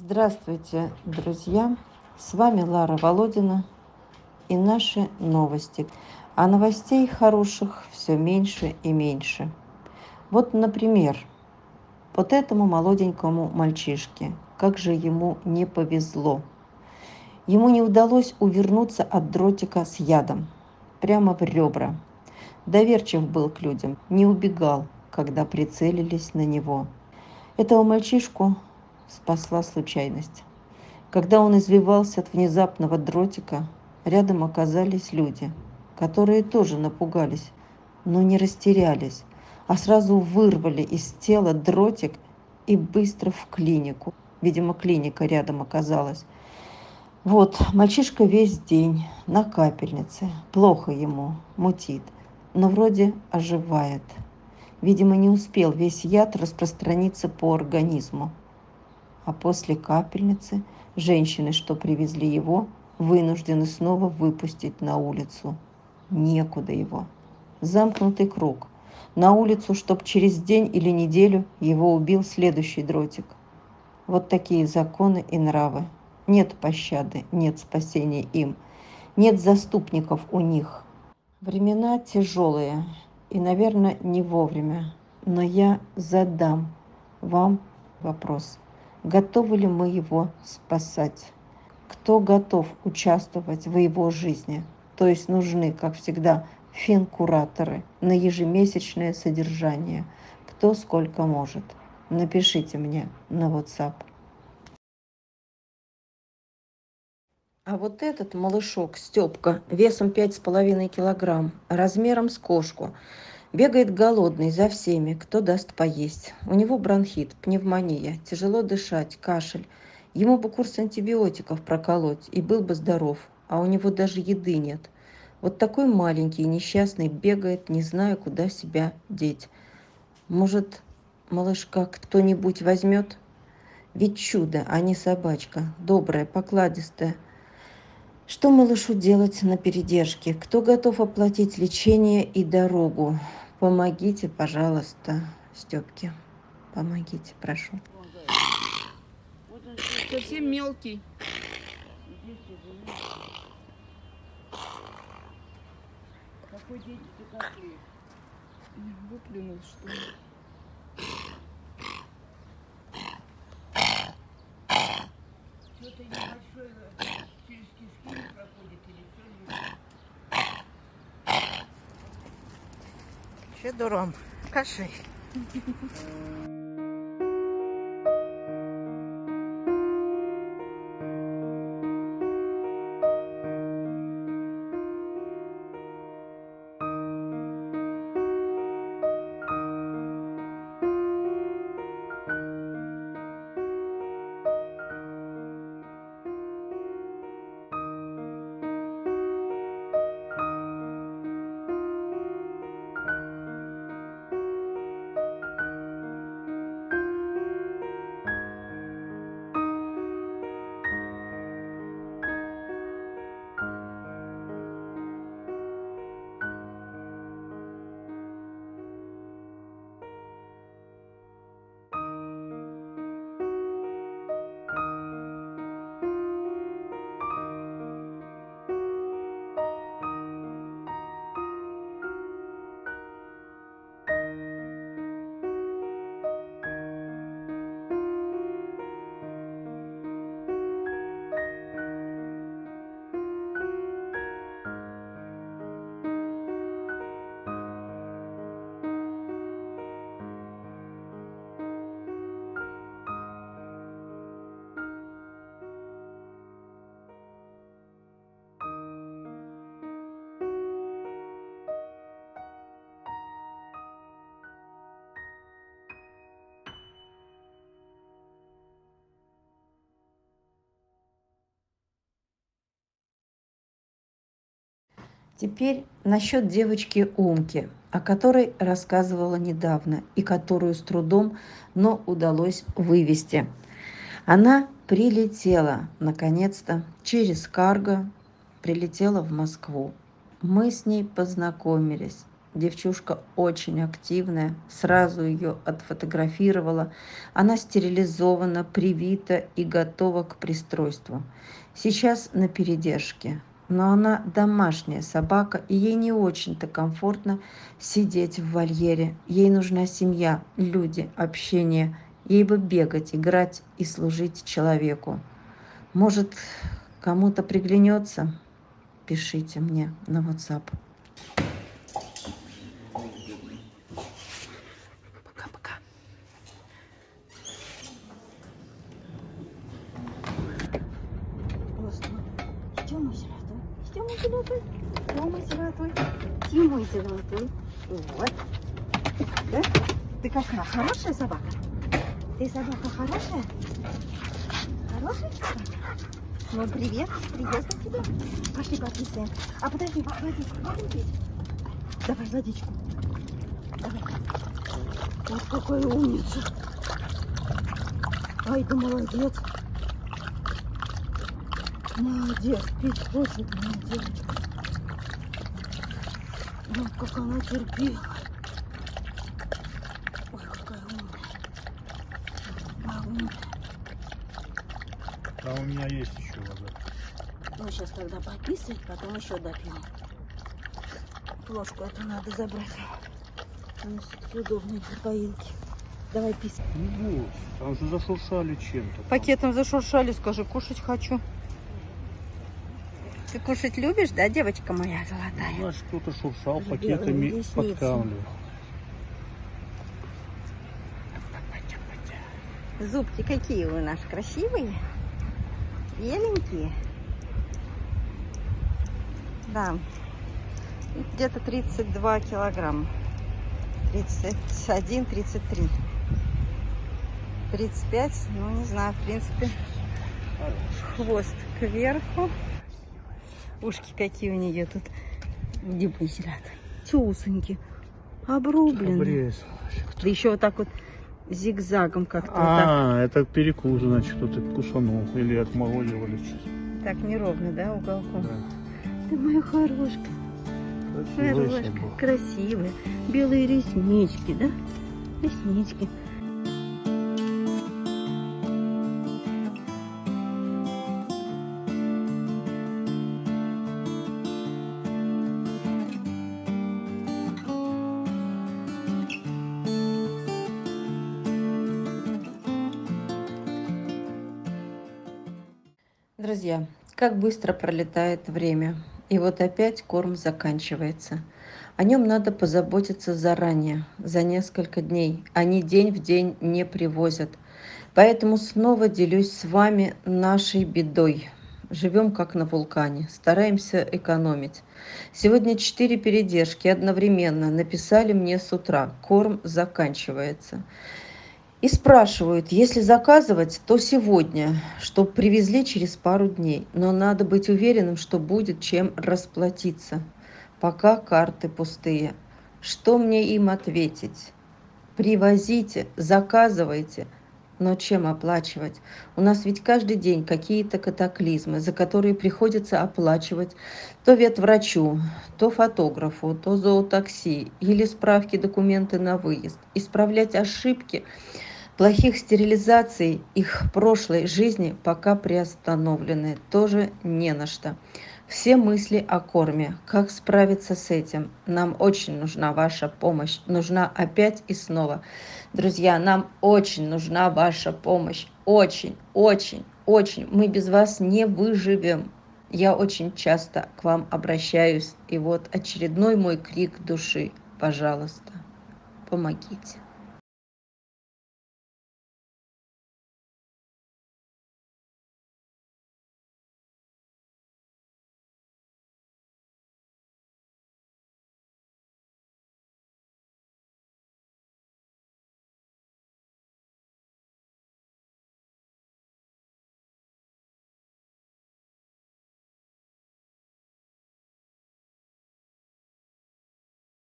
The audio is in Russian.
Здравствуйте, друзья! С вами Лара Володина и наши новости. А новостей хороших все меньше и меньше. Вот, например, вот этому молоденькому мальчишке, как же ему не повезло. Ему не удалось увернуться от дротика с ядом прямо в ребра. Доверчив был к людям, не убегал, когда прицелились на него. Этого мальчишку спасла случайность. Когда он извивался от внезапного дротика, рядом оказались люди, которые тоже напугались, но не растерялись, а сразу вырвали из тела дротик и быстро в клинику. Видимо, клиника рядом оказалась. Вот, мальчишка весь день на капельнице, плохо ему, мутит, но вроде оживает. Видимо, не успел весь яд распространиться по организму. А после капельницы женщины, что привезли его, вынуждены снова выпустить на улицу. Некуда его. Замкнутый круг. На улицу, чтоб через день или неделю его убил следующий дротик. Вот такие законы и нравы. Нет пощады, нет спасения им. Нет заступников у них. Времена тяжелые и, наверное, не вовремя. Но я задам вам вопрос. Готовы ли мы его спасать? Кто готов участвовать в его жизни? То есть нужны, как всегда, финкураторы на ежемесячное содержание. Кто сколько может. Напишите мне на WhatsApp. А вот этот малышок, Степка, весом 5,5 килограмм, размером с кошку, бегает голодный за всеми, кто даст поесть. У него бронхит, пневмония, тяжело дышать, кашель. Ему бы курс антибиотиков проколоть, и был бы здоров, а у него даже еды нет. Вот такой маленький и несчастный бегает, не зная, куда себя деть. Может, малышка кто-нибудь возьмет? Ведь чудо, а не собачка, добрая, покладистая. Что малышу делать на передержке? Кто готов оплатить лечение и дорогу? Помогите, пожалуйста, Степке. Помогите, прошу. Совсем мелкий. Какой день ты какой? Выплюнул, что ли. Что-то небольшое через кишки не проходит или что? Федором, кашей. Теперь насчет девочки Умки, о которой рассказывала недавно и которую с трудом, но удалось вывести. Она прилетела, наконец-то, через карго, прилетела в Москву. Мы с ней познакомились. Девчушка очень активная, сразу ее отфотографировала. Она стерилизована, привита и готова к пристройству. Сейчас на передержке, но она домашняя собака, и ей не очень-то комфортно сидеть в вольере. Ей нужна семья, люди, общение. Ей бы бегать, играть и служить человеку. Может, кому-то приглянется? Пишите мне на WhatsApp. Пока-пока. Что мой золотой? Что мой золотой? Что мой золотой? Что мой золотой? Вот. Да? Ты какая? Хорошая собака? Ты собака хорошая? Хорошая собака? Ну, привет. Приветствую тебя. Пошли пописаем. А подожди, водичку будем пить? Давай водичку. Давай. Вот какая умница. Ай, ты молодец. Молодец, пить хочет, молодец. Вот как она терпела. Ой, какая умная. Какая умная. А у меня есть еще вода. Ну, сейчас тогда пописать, потом еще допьем. Ложку эту надо забрать. Она все-таки удобнее для поилки. Давай писать. Не бойся, там же зашуршали чем-то. Пакетом зашуршали, скажи, кушать хочу. Ты кушать любишь, да, девочка моя золотая? Значит, кто-то шуршал Белые пакетами, ресницы. подкармливал. Зубки какие у нас красивые, беленькие. Да, где-то 32 килограмма. 31, 33. 35, ну не знаю, в принципе. Хвост кверху. Ушки какие у нее тут. Где посидят? Тюсоньки. Обрубленные. Обрезал. Да еще вот так вот зигзагом как-то. А, это перекус, значит, кто-то кусанул или отморозил или что-то. Так неровно, да, уголком? Да. Ты моя хорошка. Красивая Хорошка, собака. красивая. Белые реснички, да? Реснички. Друзья, как быстро пролетает время. И вот опять корм заканчивается. О нем надо позаботиться заранее, за несколько дней. Они день в день не привозят. Поэтому снова делюсь с вами нашей бедой. Живем как на вулкане, стараемся экономить. Сегодня 4 передержки одновременно написали мне с утра. Корм заканчивается. И спрашивают, если заказывать, то сегодня, чтобы привезли через пару дней. Но надо быть уверенным, что будет чем расплатиться. Пока карты пустые. Что мне им ответить? Привозите, заказывайте. Но чем оплачивать? У нас ведь каждый день какие-то катаклизмы, за которые приходится оплачивать то ветврачу, то фотографу, то зоотакси, или справки, документы на выезд, исправлять ошибки плохих стерилизаций их прошлой жизни пока приостановлены, тоже не на что. Все мысли о корме. Как справиться с этим? Нам очень нужна ваша помощь. Нужна опять и снова. Друзья, нам очень нужна ваша помощь. Очень, очень, очень. Мы без вас не выживем. Я очень часто к вам обращаюсь. И вот очередной мой крик души. Пожалуйста, помогите.